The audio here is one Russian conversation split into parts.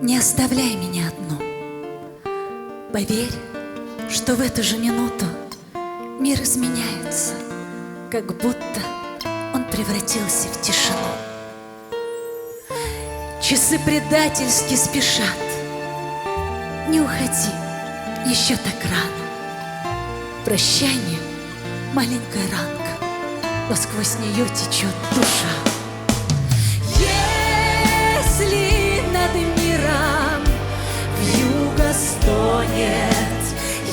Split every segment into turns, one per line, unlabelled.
Не оставляй меня одну. Поверь, что в эту же минуту мир изменяется, как будто он превратился в тишину. Часы предательски спешат. Не уходи, еще так рано. Прощание — маленькая ранка, но сквозь нее течет душа. Если над миром вьюга стонет,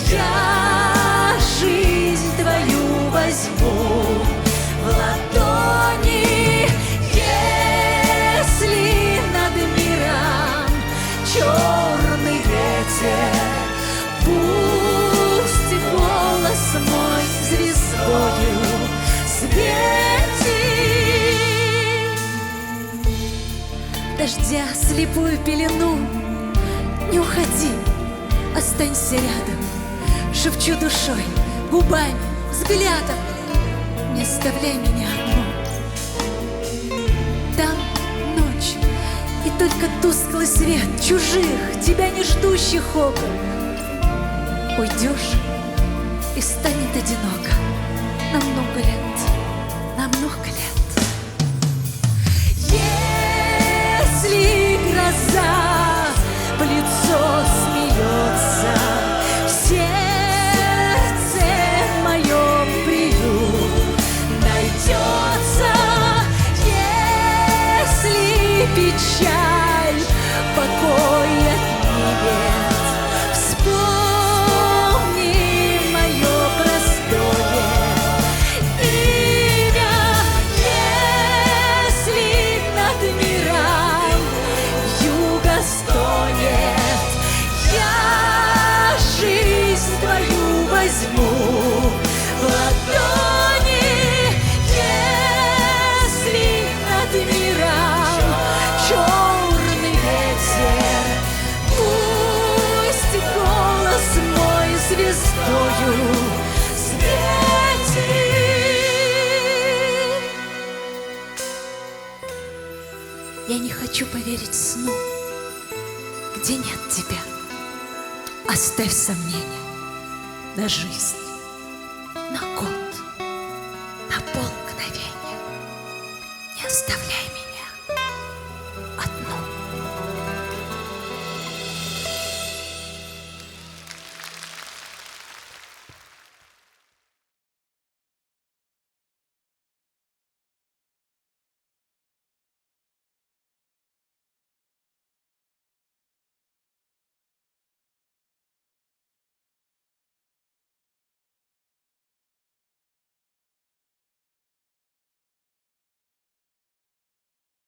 я жизнь твою возьму в ладони. Если над миром черный ветер, пусть голос мой звездою светит. Дождя слепую пелену, не уходи, останься рядом. Шепчу душой, губами, взглядом, не оставляй меня одну. Там ночь, и только тусклый свет чужих, тебя не ждущих окон. Уйдешь, и станет одиноко на много лет, на много лет. Если гроза в лицо смеется, в сердце моем приют найдется. Если печаль покоя нет, вспомни мое простое имя. Если над миром вьюга стонет, я жизнь твою возьму в ладони. Если над миром черный ветер, пусть голос мой звездою светит. Я не хочу поверить сну, где нет тебя. Оставь сомнения на жизнь, на кон.